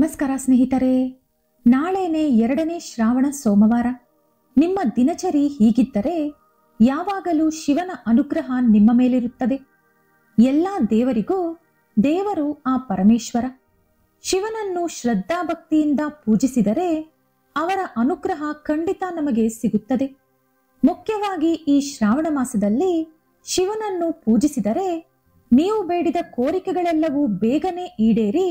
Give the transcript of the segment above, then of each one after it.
ನಮಸ್ಕಾರ ಸ್ನೇಹಿತರೆ. ನಾಳೆನೇ 2ನೇ ಶ್ರಾವಣ ಸೋಮವಾರ. ನಿಮ್ಮ ದಿನಚರಿ ಹೀಗಿದ್ದರೆ ಯಾವಾಗಲೂ ಶಿವನ ಅನುಗ್ರಹ ನಿಮ್ಮ ಮೇಲಿರುತ್ತದೆ. ಎಲ್ಲ ದೇವರಿಗೂ ದೇವರು ಆ ಪರಮೇಶ್ವರ. ಶಿವನನ್ನು ಶ್ರದ್ಧಾಭಕ್ತಿಯಿಂದ ಪೂಜಿಸಿದರೆ ಅವರ ಅನುಗ್ರಹ ಖಂಡಿತ ನಮಗೆ ಸಿಗುತ್ತದೆ. ಮುಖ್ಯವಾಗಿ ಈ ಶ್ರಾವಣ ಮಾಸದಲ್ಲಿ ಶಿವನನ್ನು ಪೂಜಿಸಿದರೆ ನೀವು ಬೇಡಿದ ಕೋರಿಕೆಗಳೆಲ್ಲವೂ ಬೇಗನೆ ಈಡೇರಿ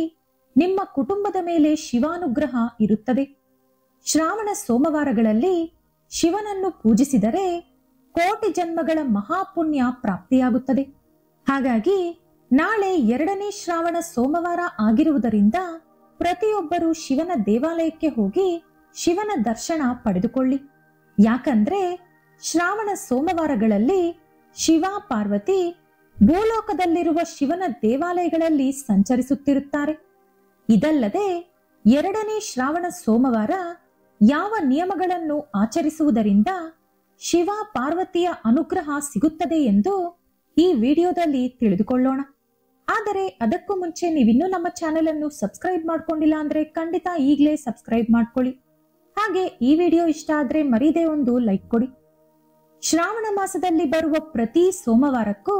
ನಿಮ್ಮ ಕುಟುಂಬದ ಮೇಲೆ ಶಿವಾನುಗ್ರಹ ಇರುತ್ತದೆ. ಶ್ರಾವಣ ಸೋಮವಾರಗಳಲ್ಲಿ ಶಿವನನ್ನು ಪೂಜಿಸಿದರೆ ಕೋಟಿ ಜನ್ಮಗಳ ಮಹಾಪುಣ್ಯ ಪ್ರಾಪ್ತಿಯಾಗುತ್ತದೆ. ಹಾಗಾಗಿ ನಾಳೆ 2ನೇ ಶ್ರಾವಣ ಸೋಮವಾರ ಆಗಿರುವುದರಿಂದ ಪ್ರತಿಯೊಬ್ಬರೂ ಶಿವನ ದೇವಾಲಯಕ್ಕೆ ಹೋಗಿ ಶಿವನ ದರ್ಶನ ಪಡೆದುಕೊಳ್ಳಿ. ಯಾಕಂದ್ರೆ ಶ್ರಾವಣ ಸೋಮವಾರಗಳಲ್ಲಿ ಶಿವ ಪಾರ್ವತಿ ಭೂಲೋಕದಲ್ಲಿರುವ ಶಿವನ ದೇವಾಲಯಗಳಲ್ಲಿ ಸಂಚರಿಸುತ್ತಿರುತ್ತಾರೆ. ಇದಲ್ಲದೆ 2ನೇ ಶ್ರಾವಣ ಸೋಮವಾರ ಯಾವ ನಿಯಮಗಳನ್ನು ಆಚರಿಸುವುದರಿಂದ ಶಿವ ಪಾರ್ವತಿಯ ಅನುಗ್ರಹ ಸಿಗುತ್ತದೆ ಎಂದು ಈ ವಿಡಿಯೋದಲ್ಲಿ ತಿಳಿದುಕೊಳ್ಳೋಣ. ಆದರೆ ಅದಕ್ಕೂ ಮುಂಚೆ ನೀವಿನ್ನೂ ನಮ್ಮ ಚಾನೆಲ್ ಅನ್ನು ಸಬ್ಸ್ಕ್ರೈಬ್ ಮಾಡ್ಕೊಂಡಿಲ್ಲ ಅಂದ್ರೆ ಖಂಡಿತ ಈಗಲೇ ಸಬ್ಸ್ಕ್ರೈಬ್ ಮಾಡ್ಕೊಳ್ಳಿ. ಹಾಗೆ ಈ ವಿಡಿಯೋ ಇಷ್ಟ ಆದ್ರೆ ಮರೀದೆ ಒಂದು ಲೈಕ್ ಕೊಡಿ. ಶ್ರಾವಣ ಮಾಸದಲ್ಲಿ ಬರುವ ಪ್ರತಿ ಸೋಮವಾರಕ್ಕೂ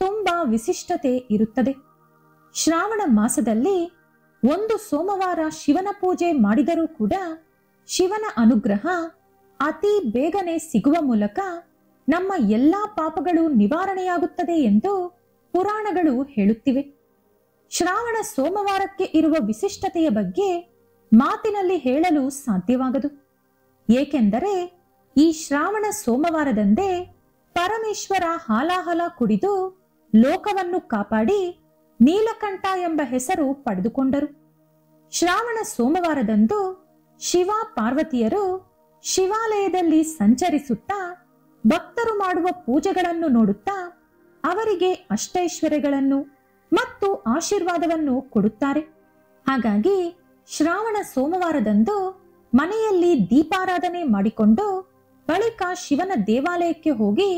ತುಂಬಾ ವಿಶಿಷ್ಟತೆ ಇರುತ್ತದೆ. ಶ್ರಾವಣ ಮಾಸದಲ್ಲಿ ಒಂದು ಸೋಮವಾರ ಶಿವನ ಪೂಜೆ ಮಾಡಿದರೂ ಕೂಡ ಶಿವನ ಅನುಗ್ರಹ ಅತಿ ಬೇಗನೆ ಸಿಗುವ ಮೂಲಕ ನಮ್ಮ ಎಲ್ಲಾ ಪಾಪಗಳು ನಿವಾರಣೆಯಾಗುತ್ತದೆ ಎಂದು ಪುರಾಣಗಳು ಹೇಳುತ್ತಿವೆ. ಶ್ರಾವಣ ಸೋಮವಾರಕ್ಕೆ ಇರುವ ವಿಶಿಷ್ಟತೆಯ ಬಗ್ಗೆ ಮಾತಿನಲ್ಲಿ ಹೇಳಲು ಸಾಧ್ಯವಾಗದು. ಏಕೆಂದರೆ ಈ ಶ್ರಾವಣ ಸೋಮವಾರದಂದೇ ಪರಮೇಶ್ವರ ಹಾಲಾಹಲ ಕುಡಿದು ಲೋಕವನ್ನು ಕಾಪಾಡಿ ನೀಲಕಂಠ ಎಂಬ ಹೆಸರು ಪಡೆದುಕೊಂಡರು. ಶ್ರಾವಣ ಸೋಮವಾರದಂದು ಶಿವ ಪಾರ್ವತಿಯರು ಶಿವಾಲಯದಲ್ಲಿ ಸಂಚರಿಸುತ್ತಾ ಭಕ್ತರು ಮಾಡುವ ಪೂಜೆಗಳನ್ನು ನೋಡುತ್ತಾ ಅವರಿಗೆ ಅಷ್ಟೈಶ್ವರ್ಯಗಳನ್ನು ಮತ್ತು ಆಶೀರ್ವಾದವನ್ನು ಕೊಡುತ್ತಾರೆ. ಹಾಗಾಗಿ ಶ್ರಾವಣ ಸೋಮವಾರದಂದು ಮನೆಯಲ್ಲಿ ದೀಪಾರಾಧನೆ ಮಾಡಿಕೊಂಡು ಬಳಿಕ ಶಿವನ ದೇವಾಲಯಕ್ಕೆ ಹೋಗಿ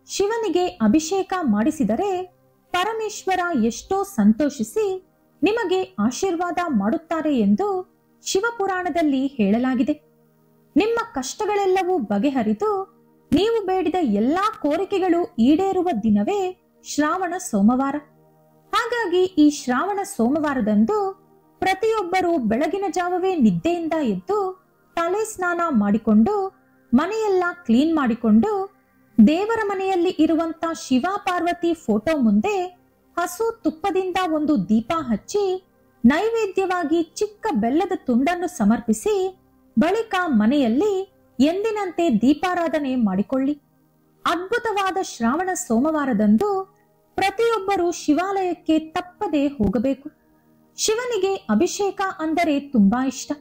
ಶಿವನಿಗೆ ಅಭಿಷೇಕ ಮಾಡಿಸಿದರೆ ಪರಮೇಶ್ವರ ಎಷ್ಟೋ ಸಂತೋಷಿಸಿ ನಿಮಗೆ ಆಶೀರ್ವಾದ ಮಾಡುತ್ತಾರೆ ಎಂದು ಶಿವಪುರಾಣದಲ್ಲಿ ಹೇಳಲಾಗಿದೆ. ನಿಮ್ಮ ಕಷ್ಟಗಳೆಲ್ಲವೂ ಬಗೆಹರಿದು ನೀವು ಬೇಡಿದ ಎಲ್ಲಾ ಕೋರಿಕೆಗಳು ಈಡೇರುವ ದಿನವೇ ಶ್ರಾವಣ ಸೋಮವಾರ. ಹಾಗಾಗಿ ಈ ಶ್ರಾವಣ ಸೋಮವಾರದಂದು ಪ್ರತಿಯೊಬ್ಬರೂ ಬೆಳಗಿನ ಜಾವವೇ ನಿದ್ದೆಯಿಂದ ಎದ್ದು ತಲೆ ಸ್ನಾನ ಮಾಡಿಕೊಂಡು ಮನೆಯೆಲ್ಲ ಕ್ಲೀನ್ ಮಾಡಿಕೊಂಡು ದೇವರ ಮನೆಯಲ್ಲಿ ಇರುವಂತ ಶಿವ ಪಾರ್ವತಿ ಫೋಟೋ ಮುಂದೆ ಹಸು ತುಪ್ಪದಿಂದ ಒಂದು ದೀಪ ಹಚ್ಚಿ ನೈವೇದ್ಯವಾಗಿ ಚಿಕ್ಕ ಬೆಲ್ಲದ ತುಂಡನ್ನು ಸಮರ್ಪಿಸಿ ಬಳಿಕ ಮನೆಯಲ್ಲಿ ಎಂದಿನಂತೆ ದೀಪಾರಾಧನೆ ಮಾಡಿಕೊಳ್ಳಿ. ಅದ್ಭುತವಾದ ಶ್ರಾವಣ ಸೋಮವಾರದಂದು ಪ್ರತಿಯೊಬ್ಬರೂ ಶಿವಾಲಯಕ್ಕೆ ತಪ್ಪದೆ ಹೋಗಬೇಕು. ಶಿವನಿಗೆ ಅಭಿಷೇಕ ಅಂದರೆ ತುಂಬಾ ಇಷ್ಟ.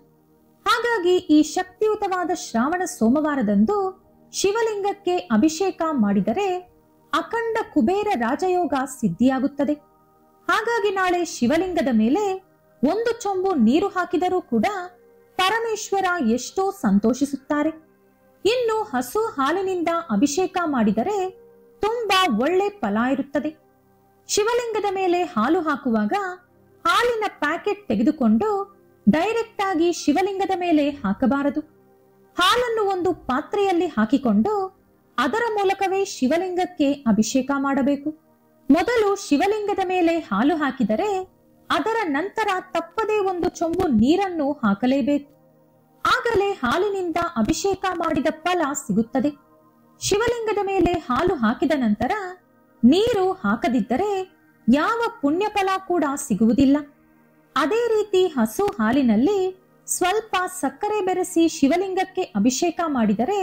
ಹಾಗಾಗಿ ಈ ಶಕ್ತಿಯುತವಾದ ಶ್ರಾವಣ ಸೋಮವಾರದಂದು ಶಿವಲಿಂಗಕ್ಕೆ ಅಭಿಷೇಕ ಮಾಡಿದರೆ ಅಖಂಡ ಕುಬೇರ ರಾಜಯೋಗ ಸಿದ್ಧಿಯಾಗುತ್ತದೆ. ಹಾಗಾಗಿ ನಾಳೆ ಶಿವಲಿಂಗದ ಮೇಲೆ ಒಂದು ಚೊಂಬು ನೀರು ಹಾಕಿದರೂ ಕೂಡ ಪರಮೇಶ್ವರ ಎಷ್ಟೋ ಸಂತೋಷಿಸುತ್ತಾರೆ. ಇನ್ನು ಹಸು ಹಾಲಿನಿಂದ ಅಭಿಷೇಕ ಮಾಡಿದರೆ ತುಂಬಾ ಒಳ್ಳೆ ಫಲ ಇರುತ್ತದೆ. ಶಿವಲಿಂಗದ ಮೇಲೆ ಹಾಲು ಹಾಕುವಾಗ ಹಾಲಿನ ಪ್ಯಾಕೆಟ್ ತೆಗೆದುಕೊಂಡು ಡೈರೆಕ್ಟ್ ಆಗಿ ಶಿವಲಿಂಗದ ಮೇಲೆ ಹಾಕಬಾರದು. ಹಾಲನ್ನು ಒಂದು ಪಾತ್ರೆಯಲ್ಲಿ ಹಾಕಿಕೊಂಡು ಅದರ ಮೂಲಕವೇ ಶಿವಲಿಂಗಕ್ಕೆ ಅಭಿಷೇಕ ಮಾಡಬೇಕು. ಮೊದಲು ಶಿವಲಿಂಗದ ಮೇಲೆ ಹಾಲು ಹಾಕಿದರೆ ಅದರ ನಂತರ ತಪ್ಪದೇ ಒಂದು ಚೊಂಬು ನೀರನ್ನು ಹಾಕಲೇಬೇಕು. ಆಗಲೇ ಹಾಲಿನಿಂದ ಅಭಿಷೇಕ ಮಾಡಿದ ಫಲ ಸಿಗುತ್ತದೆ. ಶಿವಲಿಂಗದ ಮೇಲೆ ಹಾಲು ಹಾಕಿದ ನಂತರ ನೀರು ಹಾಕದಿದ್ದರೆ ಯಾವ ಪುಣ್ಯ ಫಲ ಕೂಡ ಸಿಗುವುದಿಲ್ಲ. ಅದೇ ರೀತಿ ಹಸು ಹಾಲಿನಲ್ಲಿ ಸ್ವಲ್ಪ ಸಕ್ಕರೆ ಬೆರೆಸಿ ಶಿವಲಿಂಗಕ್ಕೆ ಅಭಿಷೇಕ ಮಾಡಿದರೆ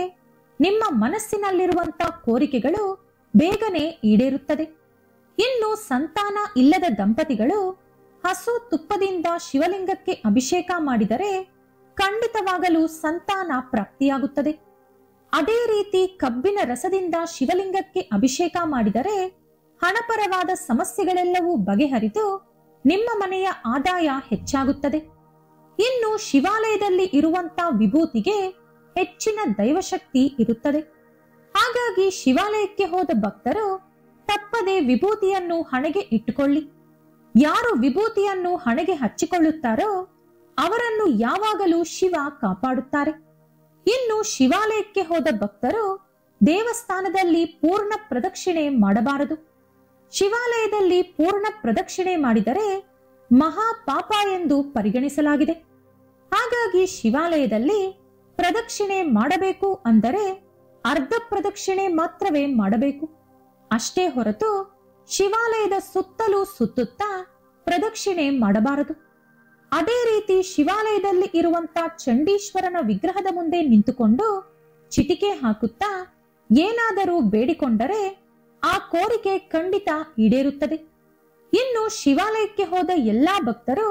ನಿಮ್ಮ ಮನಸ್ಸಿನಲ್ಲಿರುವಂತ ಕೋರಿಕೆಗಳು ಬೇಗನೆ ಈಡೇರುತ್ತದೆ. ಇನ್ನು ಸಂತಾನ ಇಲ್ಲದ ದಂಪತಿಗಳು ಹಸು ತುಪ್ಪದಿಂದ ಶಿವಲಿಂಗಕ್ಕೆ ಅಭಿಷೇಕ ಮಾಡಿದರೆ ಖಂಡಿತವಾಗಲೂ ಸಂತಾನ ಪ್ರಾಪ್ತಿಯಾಗುತ್ತದೆ. ಅದೇ ರೀತಿ ಕಬ್ಬಿನ ರಸದಿಂದ ಶಿವಲಿಂಗಕ್ಕೆ ಅಭಿಷೇಕ ಮಾಡಿದರೆ ಹಣಪರವಾದ ಸಮಸ್ಯೆಗಳೆಲ್ಲವೂ ಬಗೆಹರಿದು ನಿಮ್ಮ ಮನೆಯ ಆದಾಯ ಹೆಚ್ಚಾಗುತ್ತದೆ. ಇನ್ನು ಶಿವಾಲಯದಲ್ಲಿ ಇರುವಂತ ವಿಭೂತಿಗೆ ಹೆಚ್ಚಿನ ದೈವಶಕ್ತಿ ಇರುತ್ತದೆ. ಹಾಗಾಗಿ ಶಿವಾಲಯಕ್ಕೆ ಹೋದ ಭಕ್ತರು ತಪ್ಪದೆ ವಿಭೂತಿಯನ್ನು ಹಣೆಗೆ ಇಟ್ಟುಕೊಳ್ಳಿ. ಯಾರು ವಿಭೂತಿಯನ್ನು ಹಣೆಗೆ ಹಚ್ಚಿಕೊಳ್ಳುತ್ತಾರೋ ಅವರನ್ನು ಯಾವಾಗಲೂ ಶಿವ ಕಾಪಾಡುತ್ತಾರೆ. ಇನ್ನು ಶಿವಾಲಯಕ್ಕೆ ಹೋದ ಭಕ್ತರು ದೇವಸ್ಥಾನದಲ್ಲಿ ಪೂರ್ಣ ಪ್ರದಕ್ಷಿಣೆ ಮಾಡಬಾರದು. ಶಿವಾಲಯದಲ್ಲಿ ಪೂರ್ಣ ಪ್ರದಕ್ಷಿಣೆ ಮಾಡಿದರೆ ಮಹಾ ಪಾಪ ಎಂದು ಪರಿಗಣಿಸಲಾಗಿದೆ. ಹಾಗಾಗಿ ಶಿವಾಲಯದಲ್ಲಿ ಪ್ರದಕ್ಷಿಣೆ ಮಾಡಬೇಕು ಅಂದರೆ ಅರ್ಧ ಪ್ರದಕ್ಷಿಣೆ ಮಾತ್ರವೇ ಮಾಡಬೇಕು. ಅಷ್ಟೇ ಹೊರತು ಶಿವಾಲಯದ ಸುತ್ತಲೂ ಸುತ್ತುತ್ತಾ ಪ್ರದಕ್ಷಿಣೆ ಮಾಡಬಾರದು. ಅದೇ ರೀತಿ ಶಿವಾಲಯದಲ್ಲಿ ಇರುವಂತ ಚಂಡೀಶ್ವರನ ವಿಗ್ರಹದ ಮುಂದೆ ನಿಂತುಕೊಂಡು ಚಿಟಿಕೆ ಹಾಕುತ್ತಾ ಏನಾದರೂ ಬೇಡಿಕೊಂಡರೆ ಆ ಕೋರಿಕೆ ಖಂಡಿತ ಈಡೇರುತ್ತದೆ. ಇನ್ನು ಶಿವಾಲಯಕ್ಕೆ ಹೋದ ಎಲ್ಲಾ ಭಕ್ತರು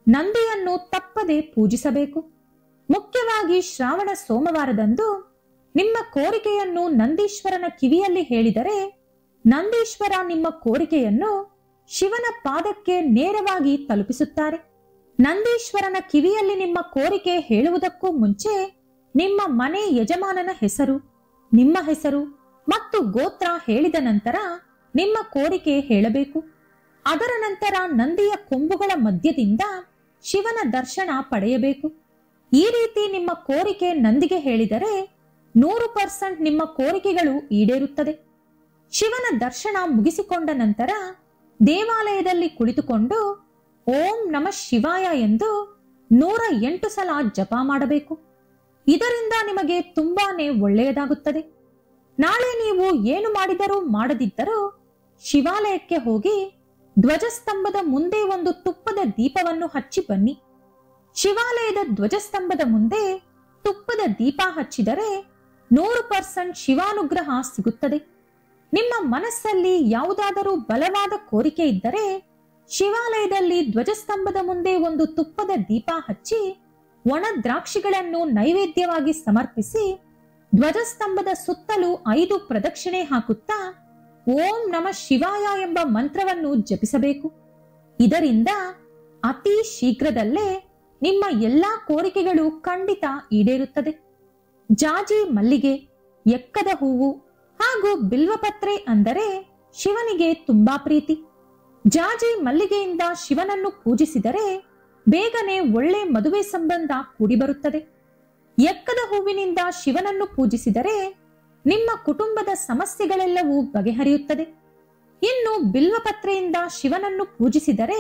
ನಂದಿಯನ್ನು ತಪ್ಪದೆ ಪೂಜಿಸಬೇಕು. ಮುಖ್ಯವಾಗಿ ಶ್ರಾವಣ ಸೋಮವಾರದಂದು ನಿಮ್ಮ ಕೋರಿಕೆಯನ್ನು ನಂದೀಶ್ವರನ ಕಿವಿಯಲ್ಲಿ ಹೇಳಿದರೆ ನಂದೀಶ್ವರ ನಿಮ್ಮ ಕೋರಿಕೆಯನ್ನು ಶಿವನ ಪಾದಕ್ಕೆ ನೇರವಾಗಿ ತಲುಪಿಸುತ್ತಾರೆ. ನಂದೀಶ್ವರನ ಕಿವಿಯಲ್ಲಿ ನಿಮ್ಮ ಕೋರಿಕೆ ಹೇಳುವುದಕ್ಕೂ ಮುಂಚೆ ನಿಮ್ಮ ಮನೆ ಯಜಮಾನನ ಹೆಸರು, ನಿಮ್ಮ ಹೆಸರು ಮತ್ತು ಗೋತ್ರ ಹೇಳಿದ ನಂತರ ನಿಮ್ಮ ಕೋರಿಕೆ ಹೇಳಬೇಕು. ಅದರ ನಂತರ ನಂದಿಯ ಕೊಂಬುಗಳ ಮಧ್ಯದಿಂದ ಶಿವನ ದರ್ಶನ ಪಡೆಯಬೇಕು. ಈ ರೀತಿ ನಿಮ್ಮ ಕೋರಿಕೆ ನಂದಿಗೆ ಹೇಳಿದರೆ 100% ನಿಮ್ಮ ಕೋರಿಕೆಗಳು ಈಡೇರುತ್ತದೆ. ಶಿವನ ದರ್ಶನ ಮುಗಿಸಿಕೊಂಡ ನಂತರ ದೇವಾಲಯದಲ್ಲಿ ಕುಳಿತುಕೊಂಡು ಓಂ ನಮಃ ಶಿವಾಯ ಎಂದು 108 ಸಲ ಜಪ ಮಾಡಬೇಕು. ಇದರಿಂದ ನಿಮಗೆ ತುಂಬಾನೇ ಒಳ್ಳೆಯದಾಗುತ್ತದೆ. ನಾಳೆ ನೀವು ಏನು ಮಾಡಿದರೂ ಮಾಡದಿದ್ದರೂ ಶಿವಾಲಯಕ್ಕೆ ಹೋಗಿ ಧ್ವಜಸ್ತಂಭದ ಮುಂದೆ ಒಂದು ತುಪ್ಪದ ದೀಪವನ್ನು ಹಚ್ಚಿ ಬನ್ನಿ. ಶಿವಾಲಯದ ಧ್ವಜಸ್ತಂಭದ ಮುಂದೆ ತುಪ್ಪದ ದೀಪ ಹಚ್ಚಿದರೆ 100% ಶಿವಾನುಗ್ರಹ ಸಿಗುತ್ತದೆ. ನಿಮ್ಮ ಮನಸ್ಸಲ್ಲಿ ಯಾವುದಾದರೂ ಬಲವಾದ ಕೋರಿಕೆ ಇದ್ದರೆ ಶಿವಾಲಯದಲ್ಲಿ ಧ್ವಜಸ್ತಂಭದ ಮುಂದೆ ಒಂದು ತುಪ್ಪದ ದೀಪ ಹಚ್ಚಿ ಒಣ ದ್ರಾಕ್ಷಿಗಳನ್ನು ನೈವೇದ್ಯವಾಗಿ ಸಮರ್ಪಿಸಿ ಧ್ವಜಸ್ತಂಭದ ಸುತ್ತಲೂ 5 ಪ್ರದಕ್ಷಿಣೆ ಹಾಕುತ್ತಾ ಓಂ ನಮಃ ಶಿವಾಯ ಎಂಬ ಮಂತ್ರವನ್ನು ಜಪಿಸಬೇಕು. ಇದರಿಂದ ಅತಿ ಶೀಘ್ರದಲ್ಲೇ ನಿಮ್ಮ ಎಲ್ಲಾ ಕೋರಿಕೆಗಳು ಖಂಡಿತ ಈಡೇರುತ್ತದೆ. ಜಾಜಿ ಮಲ್ಲಿಗೆ, ಎಕ್ಕದ ಹೂವು ಹಾಗೂ ಬಿಲ್ವಪತ್ರೆ ಅಂದರೆ ಶಿವನಿಗೆ ತುಂಬಾ ಪ್ರೀತಿ. ಜಾಜಿ ಮಲ್ಲಿಗೆಯಿಂದ ಶಿವನನ್ನು ಪೂಜಿಸಿದರೆ ಬೇಗನೆ ಒಳ್ಳೆ ಮದುವೆ ಸಂಬಂಧ ಕೂಡಿಬರುತ್ತದೆ. ಎಕ್ಕದ ಹೂವಿನಿಂದ ಶಿವನನ್ನು ಪೂಜಿಸಿದರೆ ನಿಮ್ಮ ಕುಟುಂಬದ ಸಮಸ್ಯೆಗಳೆಲ್ಲವೂ ಬಗೆಹರಿಯುತ್ತದೆ. ಇನ್ನು ಬಿಲ್ವಪತ್ರೆಯಿಂದ ಶಿವನನ್ನು ಪೂಜಿಸಿದರೆ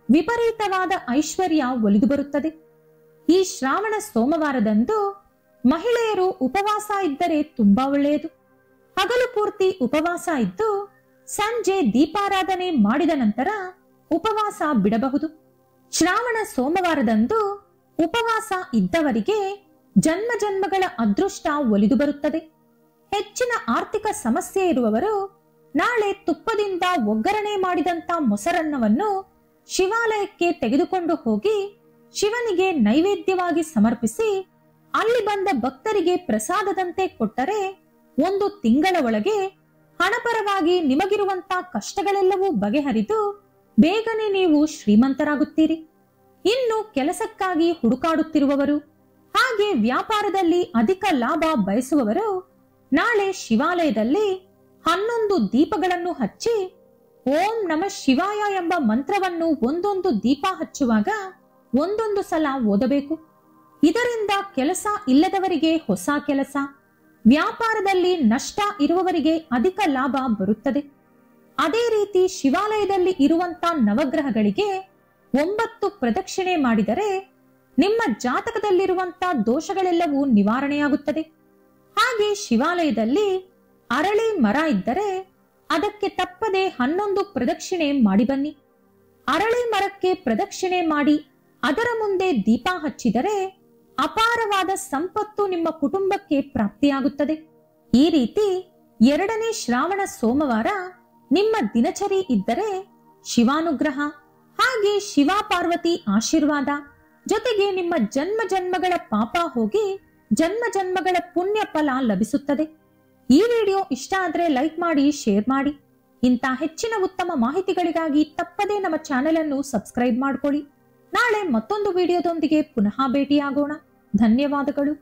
ವಿಪರೀತವಾದ ಐಶ್ವರ್ಯ ಒಲಿದು ಬರುತ್ತದೆ. ಈ ಶ್ರಾವಣ ಸೋಮವಾರದಂದು ಮಹಿಳೆಯರು ಉಪವಾಸ ಇದ್ದರೆ ತುಂಬಾ ಒಳ್ಳೆಯದು. ಹಗಲು ಪೂರ್ತಿ ಉಪವಾಸ ಇದ್ದು ಸಂಜೆ ದೀಪಾರಾಧನೆ ಮಾಡಿದ ನಂತರ ಉಪವಾಸ ಬಿಡಬಹುದು. ಶ್ರಾವಣ ಸೋಮವಾರದಂದು ಉಪವಾಸ ಇದ್ದವರಿಗೆ ಜನ್ಮ ಜನ್ಮಗಳ ಅದೃಷ್ಟ ಒಲಿದು ಬರುತ್ತದೆ. ಹೆಚ್ಚಿನ ಆರ್ಥಿಕ ಸಮಸ್ಯೆ ಇರುವವರು ನಾಳೆ ತುಪ್ಪದಿಂದ ಒಗ್ಗರಣೆ ಮಾಡಿದಂತ ಮೊಸರನ್ನವನ್ನು ಶಿವಾಲಯಕ್ಕೆ ತೆಗೆದುಕೊಂಡು ಹೋಗಿ ಶಿವನಿಗೆ ನೈವೇದ್ಯವಾಗಿ ಸಮರ್ಪಿಸಿ ಅಲ್ಲಿ ಬಂದ ಭಕ್ತರಿಗೆ ಪ್ರಸಾದದಂತೆ ಕೊಟ್ಟರೆ 1 ತಿಂಗಳ ಒಳಗೆ ಹಣಪರವಾಗಿ ನಿಮಗಿರುವಂತ ಕಷ್ಟಗಳೆಲ್ಲವೂ ಬಗೆಹರಿದು ಬೇಗನೆ ನೀವು ಶ್ರೀಮಂತರಾಗುತ್ತೀರಿ. ಇನ್ನು ಕೆಲಸಕ್ಕಾಗಿ ಹುಡುಕಾಡುತ್ತಿರುವವರು ಹಾಗೆ ವ್ಯಾಪಾರದಲ್ಲಿ ಅಧಿಕ ಲಾಭ ಬಯಸುವವರು ನಾಳೆ ಶಿವಾಲಯದಲ್ಲಿ 11 ದೀಪಗಳನ್ನು ಹಚ್ಚಿ ಓಂ ನಮಃ ಶಿವಾಯ ಎಂಬ ಮಂತ್ರವನ್ನು ಒಂದೊಂದು ದೀಪ ಹಚ್ಚುವಾಗ 1 ಸಲ ಓದಬೇಕು. ಇದರಿಂದ ಕೆಲಸ ಇಲ್ಲದವರಿಗೆ ಹೊಸ ಕೆಲಸ, ವ್ಯಾಪಾರದಲ್ಲಿ ನಷ್ಟ ಇರುವವರಿಗೆ ಅಧಿಕ ಲಾಭ ಬರುತ್ತದೆ. ಅದೇ ರೀತಿ ಶಿವಾಲಯದಲ್ಲಿ ಇರುವಂತ ನವಗ್ರಹಗಳಿಗೆ 9 ಪ್ರದಕ್ಷಿಣೆ ಮಾಡಿದರೆ ನಿಮ್ಮ ಜಾತಕದಲ್ಲಿರುವಂತ ದೋಷಗಳೆಲ್ಲವೂ ನಿವಾರಣೆಯಾಗುತ್ತದೆ. ಹಾಗೆ ಶಿವಾಲಯದಲ್ಲಿ ಅರಳಿ ಮರ ಇದ್ದರೆ ಅದಕ್ಕೆ ತಪ್ಪದೆ 11 ಪ್ರದಕ್ಷಿಣೆ ಮಾಡಿ ಬನ್ನಿ. ಅರಳಿ ಮರಕ್ಕೆ ಪ್ರದಕ್ಷಿಣೆ ಮಾಡಿ ಅದರ ಮುಂದೆ ದೀಪ ಹಚ್ಚಿದರೆ ಅಪಾರವಾದ ಸಂಪತ್ತು ನಿಮ್ಮ ಕುಟುಂಬಕ್ಕೆ ಪ್ರಾಪ್ತಿಯಾಗುತ್ತದೆ. ಈ ರೀತಿ 2ನೇ ಶ್ರಾವಣ ಸೋಮವಾರ ನಿಮ್ಮ ದಿನಚರಿ ಇದ್ದರೆ ಶಿವಾನುಗ್ರಹ ಹಾಗೆ ಶಿವ ಪಾರ್ವತಿ ಆಶೀರ್ವಾದ ಜೊತೆಗೆ ನಿಮ್ಮ ಜನ್ಮ ಜನ್ಮಗಳ ಪಾಪ ಹೋಗಿ ಜನ್ಮ ಜನ್ಮಗಳ ಪುಣ್ಯ ಫಲ ಲಭಿಸುತ್ತದೆ. ಈ ವಿಡಿಯೋ ಇಷ್ಟ ಆದ್ರೆ ಲೈಕ್ ಮಾಡಿ, ಶೇರ್ ಮಾಡಿ. ಇಂಥ ಹೆಚ್ಚಿನ ಉತ್ತಮ ಮಾಹಿತಿಗಳಿಗಾಗಿ ತಪ್ಪದೇ ನಮ್ಮ ಚಾನೆಲ್ ಅನ್ನು ಸಬ್ಸ್ಕ್ರೈಬ್ ಮಾಡ್ಕೊಳ್ಳಿ. ನಾಳೆ ಮತ್ತೊಂದು ವಿಡಿಯೋದೊಂದಿಗೆ ಪುನಃ ಭೇಟಿಯಾಗೋಣ. ಧನ್ಯವಾದಗಳು.